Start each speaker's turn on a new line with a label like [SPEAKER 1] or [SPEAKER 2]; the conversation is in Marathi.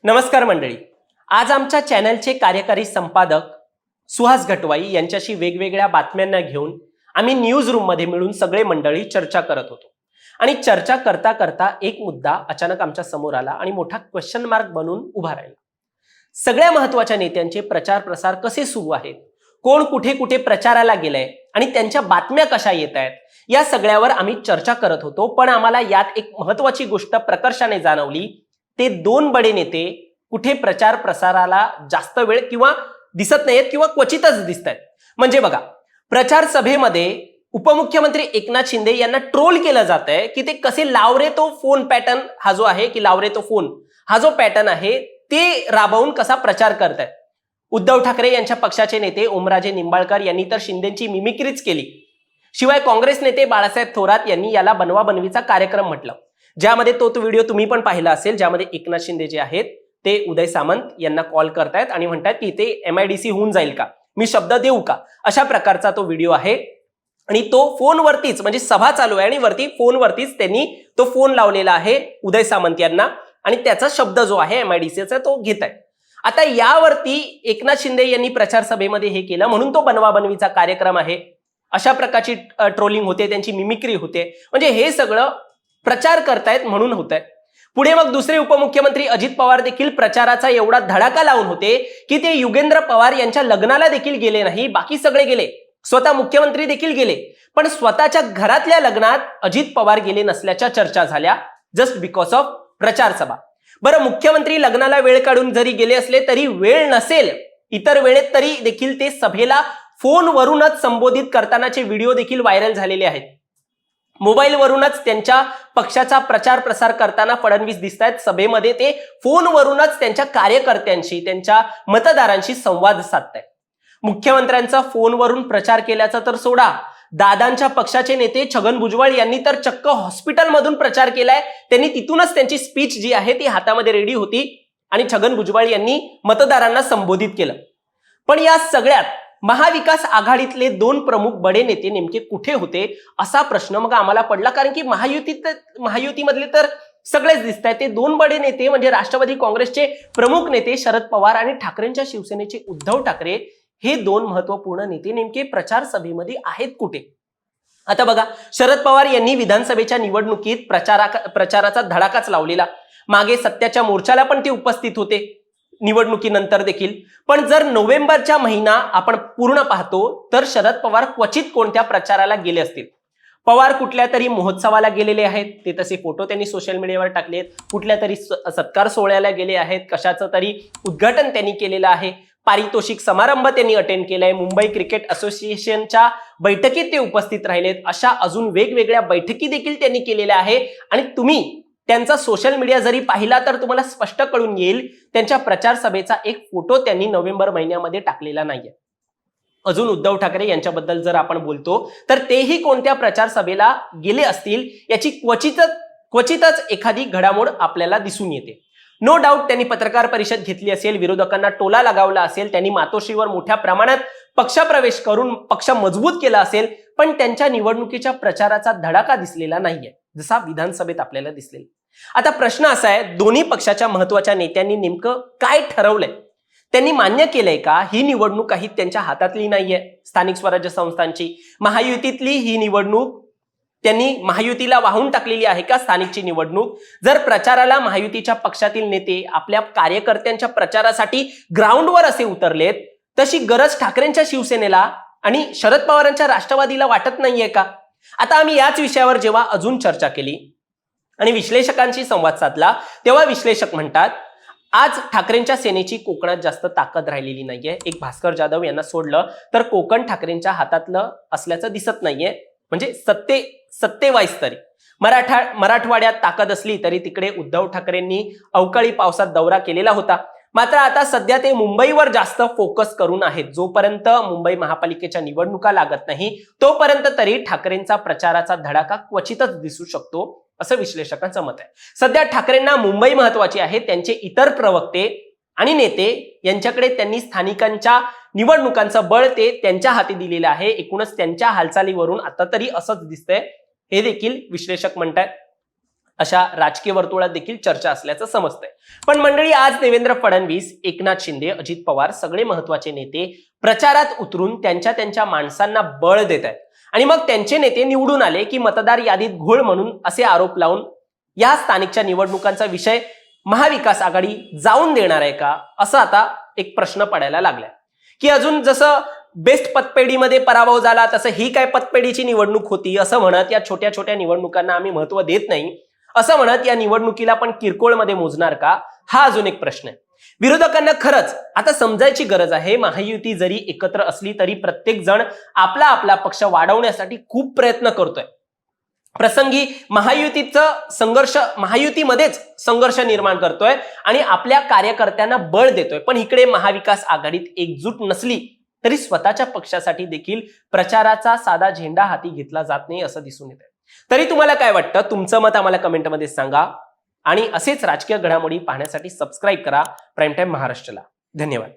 [SPEAKER 1] नमस्कार मंडळी, आज आमच्या चॅनलचे कार्यकारी संपादक सुहास घटवाई यांच्याशी वेगवेगळ्या बातम्यांना घेऊन आम्ही न्यूज रूम मध्ये मिळून सगळे मंडळी चर्चा करत होतो आणि चर्चा करता करता एक मुद्दा अचानक आमच्या समोर आला आणि मोठा क्वेश्चन मार्क बनून उभा राहिला। सगळ्या महत्त्वाच्या नेत्यांचे प्रचार प्रसार कसे सुरू आहेत, कोण कुठे कुठे प्रचाराला गेलंय आणि त्यांच्या बातम्या कशा येत आहेत, या सगळ्यावर आम्ही चर्चा करत होतो। पण आम्हाला यात एक महत्त्वाची गोष्ट प्रकर्षाने जाणवली, ते दोन बडे नेते कुठे प्रचार प्रसाराला जास्त वेळ किंवा दिसत नाहीत किंवा क्वचितच दिसत आहेत। म्हणजे बघा, प्रचार सभेमध्ये उपमुख्यमंत्री एकनाथ शिंदे यांना ट्रोल केलं जात आहे की ते कसे लावरे तो फोन पॅटर्न हा जो आहे की लावरे तो फोन हा जो पॅटर्न आहे ते राबवून कसा प्रचार करतायत। उद्धव ठाकरे यांच्या पक्षाचे नेते ओमराजे निंबाळकर यांनी तर शिंदेची मिमिक्रीच केली। शिवाय काँग्रेस नेते बाळासाहेब थोरात यांनी याला बनवाबनवीचा कार्यक्रम म्हटलं, ज्यामध्ये तो व्हिडिओ तुम्ही पण पाहिला असेल, ज्यामध्ये एकनाथ शिंदे जे आहेत ते उदय सामंत यांना कॉल करतायत आणि म्हणतात की ते MIDC होऊन जाईल का, मी शब्द देऊ का, अशा प्रकारचा तो व्हिडिओ आहे। आणि तो फोनवरतीच, म्हणजे सभा चालू आहे आणि वरती फोनवरतीच त्यांनी तो फोन लावलेला आहे उदय सामंत यांना आणि त्याचा शब्द जो आहे MIDCचा तो घेत आहे। आता यावरती एकनाथ शिंदे यांनी प्रचार सभेमध्ये हे केलं म्हणून तो बनवाबनवीचा कार्यक्रम आहे, अशा प्रकारची ट्रोलिंग होते, त्यांची मिमिक्री होते, म्हणजे हे सगळं प्रचार करतायत म्हणून होत आहे। पुढे मग दुसरे उपमुख्यमंत्री अजित पवार देखील प्रचाराचा एवढा धडाका लावून होते की ते युगेंद्र पवार यांच्या लग्नाला देखील गेले नाही, बाकी सगळे गेले, स्वतः मुख्यमंत्री देखील गेले, पण स्वतःच्या घरातल्या लग्नात अजित पवार गेले नसल्याच्या चर्चा झाल्या, जस्ट बिकॉज ऑफ प्रचार सभा। बरं, मुख्यमंत्री लग्नाला वेळ काढून जरी गेले असले तरी वेळ नसेल इतर वेळेत तरी देखील ते सभेला फोनवरूनच संबोधित करतानाचे व्हिडिओ देखील व्हायरल झालेले आहेत। मोबाईलवरूनच त्यांच्या पक्षाचा प्रचार प्रसार करताना फडणवीस दिसतायत, सभेमध्ये ते फोनवरूनच त्यांच्या कार्यकर्त्यांशी, त्यांच्या मतदारांशी संवाद साधतायत। मुख्यमंत्र्यांचा फोनवरून प्रचार केल्याचा तर सोडा, दादांच्या पक्षाचे नेते छगन भुजबळ यांनी तर चक्क हॉस्पिटलमधून प्रचार केलाय। त्यांनी तिथूनच त्यांची स्पीच जी आहे ती हातामध्ये रेडी होती आणि छगन भुजबळ यांनी मतदारांना संबोधित केलं। पण या सगळ्यात महाविकास आघाडीतले दोन प्रमुख बडे नेते नेमके कुठे होते असा प्रश्न मग आम्हाला पडला, कारण की महायुतीमधले तर सगळेच दिसत आहेत। ते दोन बडे नेते म्हणजे राष्ट्रवादी काँग्रेसचे प्रमुख नेते शरद पवार आणि ठाकरेंच्या शिवसेनेचे उद्धव ठाकरे, हे दोन महत्वपूर्ण नेते नेमके प्रचार सभेमध्ये आहेत कुठे। आता बघा, शरद पवार यांनी विधानसभेच्या निवडणुकीत प्रचाराचा धडाकाच लावलेला, मागे सत्याच्या मोर्चाला पण ते उपस्थित होते निवडणुकीनंतर देखील। पण जर नोव्हेंबरच्या महिना आपण पूर्ण पाहतो तर शरद पवार क्वचित कोणत्या प्रचाराला गेले असतील। पवार कुठल्या तरी महोत्सवाला गेलेले आहेत, ते तसे फोटो त्यांनी सोशल मीडियावर टाकलेत, कुठल्या तरी सत्कार सोहळ्याला गेले आहेत, कशाचं तरी उद्घाटन त्यांनी केलेलं आहे, पारितोषिक समारंभ त्यांनी अटेंड केलाय, मुंबई क्रिकेट असोसिएशनच्या बैठकीत ते उपस्थित राहिलेत, अशा अजून वेगवेगळ्या बैठकी देखील त्यांनी केलेल्या आहे। आणि तुम्ही त्यांचा सोशल मीडिया जरी पाहिला तर तुम्हाला स्पष्ट कळून येईल त्यांच्या प्रचार सभेचा एक फोटो त्यांनी नोव्हेंबर महिन्यामध्ये टाकलेला नाहीये। अजून उद्धव ठाकरे यांच्याबद्दल जर आपण बोलतो तर तेही कोणत्या प्रचार सभेला गेले असतील याची क्वचितच एखादी घडामोड आपल्याला दिसून येते। नो डाऊट त्यांनी पत्रकार परिषद घेतली असेल, विरोधकांना टोला लगावला असेल, त्यांनी मातोश्रीवर मोठ्या प्रमाणात पक्षप्रवेश करून पक्ष मजबूत केला असेल, पण त्यांच्या निवडणुकीच्या प्रचाराचा धडाका दिसलेला नाहीये जसा विधानसभेत आपल्याला दिसलेला। आता प्रश्न असा आहे, दोन्ही पक्षाच्या महत्त्वाच्या नेत्यांनी नेमकं काय ठरवलंय, त्यांनी मान्य केलंय का ही निवडणूक काही त्यांच्या हातातली नाहीये, स्थानिक स्वराज्य संस्थांची महायुतीतली ही निवडणूक त्यांनी महायुतीला वाहून टाकलेली आहे का स्थानिकची निवडणूक। जर प्रचाराला महायुतीच्या पक्षातील नेते आपल्या कार्यकर्त्यांच्या प्रचारासाठी ग्राउंडवर असे उतरलेत, तशी गरज ठाकरेंच्या शिवसेनेला आणि शरद पवारांच्या राष्ट्रवादीला वाटत नाहीये का। आता आम्ही याच विषयावर जेव्हा अजून चर्चा केली आणि विश्लेषकांशी संवाद साधला तेव्हा विश्लेषक म्हणतात, आज ठाकरेंच्या सेनेची कोकणात जास्त ताकद राहिलेली नाहीये। एक भास्कर जाधव यांना सोडलं तर कोकण ठाकरेंच्या हातातलं असल्याचं दिसत नाहीये, म्हणजे सत्तेवाईज तरी मराठवाड्यात ताकद असली तरी तिकडे उद्धव ठाकरेंनी अवकाळी पावसात दौरा केलेला होता। मात्र आता सध्या ते मुंबईवर जास्त फोकस करून आहेत। जोपर्यंत मुंबई महापालिकेच्या निवडणुका लागत नाही तोपर्यंत तरी ठाकरेंचा प्रचाराचा धडाका क्वचितच दिसू शकतो, असं विश्लेषकांचं मत आहे। सध्या ठाकरेंना मुंबई महत्वाची आहे, त्यांचे इतर प्रवक्ते आणि नेते यांच्याकडे त्यांनी स्थानिकांच्या निवडणुकांचं बळ ते त्यांच्या हाती दिलेलं आहे। एकूणच त्यांच्या हालचालीवरून आता तरी असंच दिसतंय, हे देखील विश्लेषक म्हणतात। अशा राजकीय वर्तुळात देखील चर्चा असल्याचं समजतंय. पण मंडळी, आज देवेंद्र फडणवीस, एकनाथ शिंदे, अजित पवार सगळे महत्वाचे नेते प्रचारात उतरून त्यांच्या त्यांच्या माणसांना बळ देत आहेत आणि मग त्यांचे नेते निवडून आले की मतदार यादीत घोळ म्हणून असे आरोप लावून या स्थानिकच्या निवडणुकांचा विषय महाविकास आघाडी जाऊन देणार आहे का, असं आता एक प्रश्न पडायला लागलाय. की अजून जसं बेस्ट पतपेढीमध्ये पराभव झाला तसं ही काय पतपेढीची निवडणूक होती असं म्हणत या छोट्या छोट्या निवडणुकांना आम्ही महत्व देत नाही असं म्हणत या निवडणुकीला पण किरकोळमध्ये मोजणार का, हा अजून एक प्रश्न आहे. विरोधकांना खरंच आता समजायची गरज आहे, महायुती जरी एकत्र असली तरी प्रत्येक जण आपला आपला पक्ष वाढवण्यासाठी खूप प्रयत्न करतोय. प्रसंगी महायुतीमध्येच संघर्ष निर्माण करतोय आणि आपल्या कार्यकर्त्यांना बळ देतोय. पण इकडे महाविकास आघाडीत एकजूट नसली तरी स्वतःच्या पक्षासाठी देखील प्रचाराचा साधा झेंडा हाती घेतला जात नाही असं दिसून येत आहे. तरी तुम्हाला काय वाटतं, तुमचं मत आम्हाला कमेंटमध्ये सांगा आणि असेच राजकीय घडामोडी पाहण्यासाठी सबस्क्राईब करा प्राईम टाइम महाराष्ट्रला. धन्यवाद.